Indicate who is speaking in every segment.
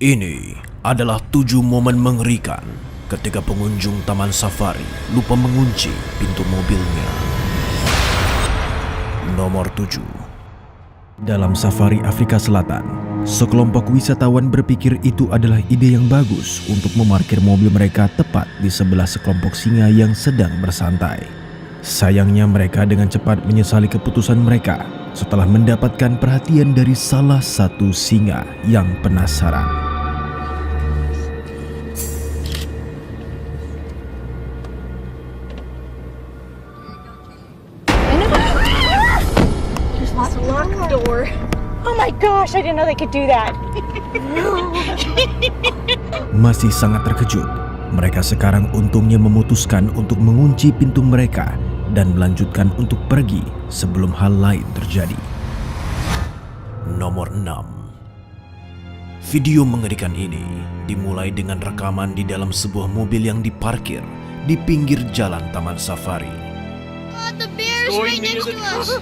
Speaker 1: Ini adalah 7 momen mengerikan ketika pengunjung taman safari lupa mengunci pintu mobilnya. Nomor 7. Dalam safari Afrika Selatan, sekelompok wisatawan berpikir itu adalah ide yang bagus untuk memarkir mobil mereka tepat di sebelah sekelompok singa yang sedang bersantai. Sayangnya mereka dengan cepat menyesali keputusan mereka setelah mendapatkan perhatian dari salah satu singa yang penasaran.
Speaker 2: Just lock the door.
Speaker 3: Oh my gosh, I didn't know they could do that.
Speaker 1: Masih sangat terkejut, mereka sekarang untungnya memutuskan untuk mengunci pintu mereka dan melanjutkan untuk pergi sebelum hal lain terjadi. Nomor 6. Video mengerikan ini dimulai dengan rekaman di dalam sebuah mobil yang diparkir di pinggir jalan taman safari.
Speaker 2: Oh, the bear's right next to us.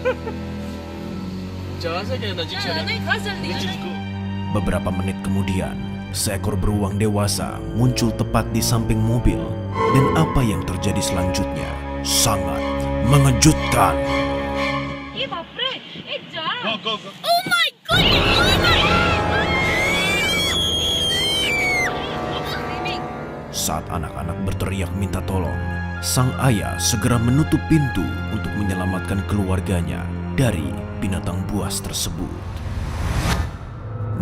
Speaker 1: Beberapa menit kemudian, seekor beruang dewasa muncul tepat di samping mobil, dan apa yang terjadi selanjutnya sangat mengejutkan.
Speaker 2: Oh my goodness!
Speaker 1: Saat anak-anak berteriak minta tolong, sang ayah segera menutup pintu untuk menyelamatkan keluarganya dari binatang buas tersebut.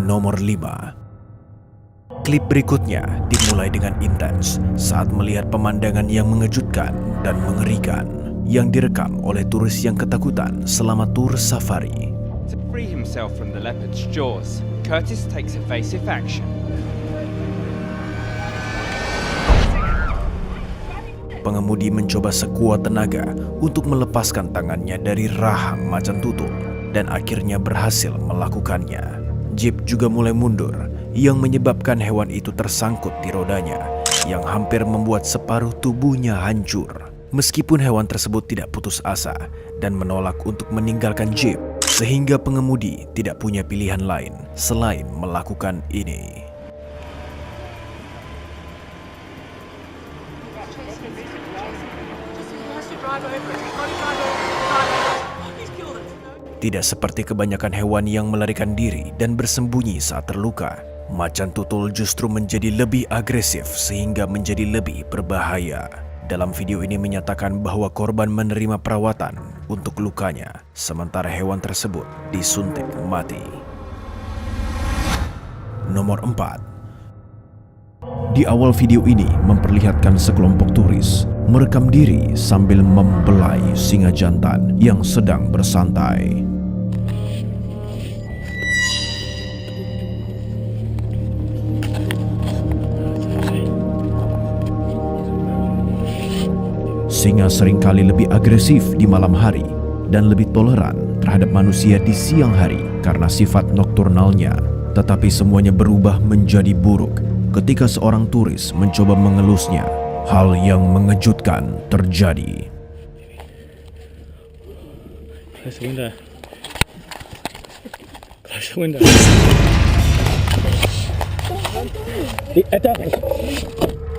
Speaker 1: Nomor 5. Klip berikutnya dimulai dengan intens saat melihat pemandangan yang mengejutkan dan mengerikan yang direkam oleh turis yang ketakutan selama tur safari.
Speaker 4: To free himself from the leopard's jaws, Curtis takes evasive action.
Speaker 1: Pengemudi mencoba sekuat tenaga untuk melepaskan tangannya dari rahang macan tutul dan akhirnya berhasil melakukannya. Jeep juga mulai mundur yang menyebabkan hewan itu tersangkut di rodanya yang hampir membuat separuh tubuhnya hancur. Meskipun hewan tersebut tidak putus asa dan menolak untuk meninggalkan Jeep, sehingga pengemudi tidak punya pilihan lain selain melakukan ini. Tidak seperti kebanyakan hewan yang melarikan diri dan bersembunyi saat terluka, macan tutul justru menjadi lebih agresif sehingga menjadi lebih berbahaya. Dalam video ini menyatakan bahwa korban menerima perawatan untuk lukanya, sementara hewan tersebut disuntik mati. Nomor 4. Di awal video ini memperlihatkan sekelompok turis merekam diri sambil membelai singa jantan yang sedang bersantai. Singa seringkali lebih agresif di malam hari dan lebih toleran terhadap manusia di siang hari karena sifat nokturnalnya. Tetapi semuanya berubah menjadi buruk ketika seorang turis mencoba mengelusnya. Hal yang mengejutkan terjadi.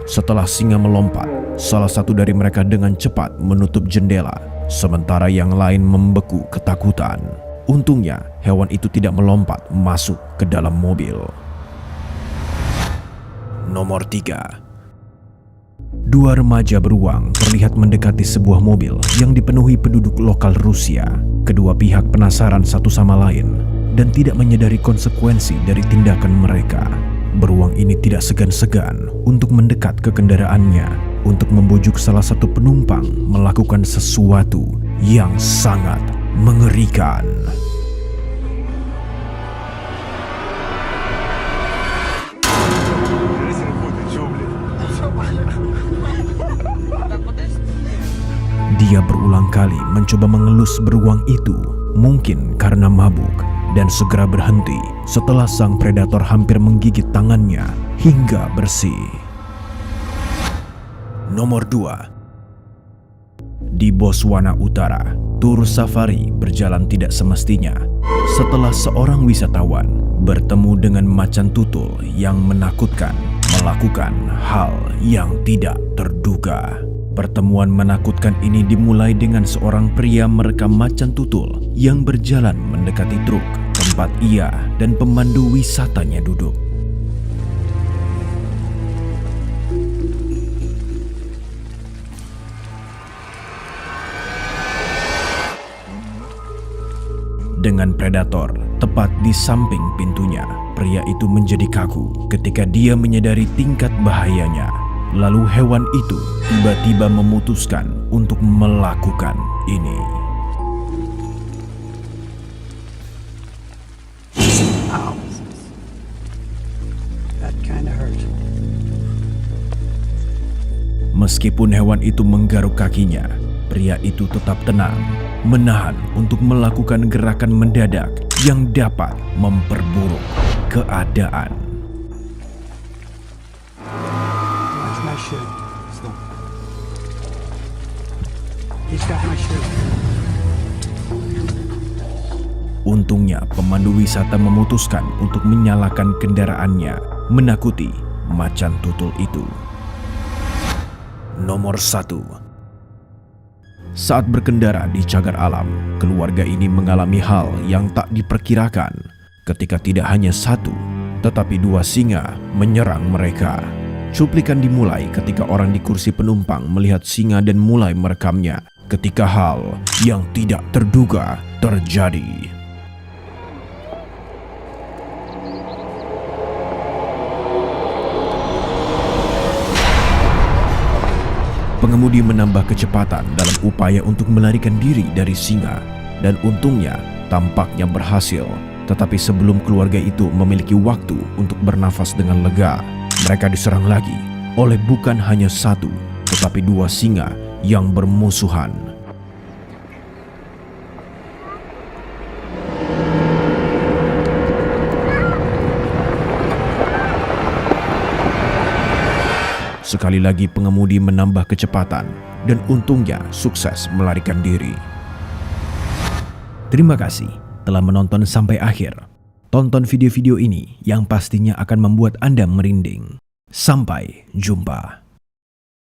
Speaker 1: Setelah singa melompat, salah satu dari mereka dengan cepat menutup jendela, sementara yang lain membeku ketakutan. Untungnya, hewan itu tidak melompat masuk ke dalam mobil. Nomor 3. Dua remaja beruang terlihat mendekati sebuah mobil yang dipenuhi penduduk lokal Rusia. Kedua pihak penasaran satu sama lain dan tidak menyadari konsekuensi dari tindakan mereka. Beruang ini tidak segan-segan untuk mendekat ke kendaraannya untuk membujuk salah satu penumpang melakukan sesuatu yang sangat mengerikan. Dia berulang kali mencoba mengelus beruang itu, mungkin karena mabuk, dan segera berhenti setelah sang predator hampir menggigit tangannya hingga bersih. Nomor 2. Di Botswana Utara, tur safari berjalan tidak semestinya setelah seorang wisatawan bertemu dengan macan tutul yang menakutkan, melakukan hal yang tidak terduga. Pertemuan menakutkan ini dimulai dengan seorang pria merekam macan tutul yang berjalan mendekati truk tempat ia dan pemandu wisatanya duduk. Dengan predator tepat di samping pintunya, pria itu menjadi kaku ketika dia menyadari tingkat bahayanya. Lalu hewan itu tiba-tiba memutuskan untuk melakukan ini.
Speaker 5: Ow. That kinda hurt.
Speaker 1: Meskipun hewan itu menggaruk kakinya, pria itu tetap tenang, menahan untuk melakukan gerakan mendadak yang dapat memperburuk keadaan.
Speaker 5: Where's my shoe? He's got my shoe.
Speaker 1: Untungnya pemandu wisata memutuskan untuk menyalakan kendaraannya, menakuti macan tutul itu. Nomor 1. Saat berkendara di cagar alam, keluarga ini mengalami hal yang tak diperkirakan ketika tidak hanya satu, tetapi 2 singa menyerang mereka. Cuplikan dimulai ketika orang di kursi penumpang melihat singa dan mulai merekamnya ketika hal yang tidak terduga terjadi. Pengemudi menambah kecepatan dalam upaya untuk melarikan diri dari singa, dan untungnya tampaknya berhasil. Tetapi sebelum keluarga itu memiliki waktu untuk bernafas dengan lega, mereka diserang lagi oleh bukan hanya 1, tetapi 2 singa yang bermusuhan. Sekali lagi pengemudi menambah kecepatan dan untungnya sukses melarikan diri. Terima kasih telah menonton sampai akhir. Tonton video-video ini yang pastinya akan membuat Anda merinding. Sampai jumpa.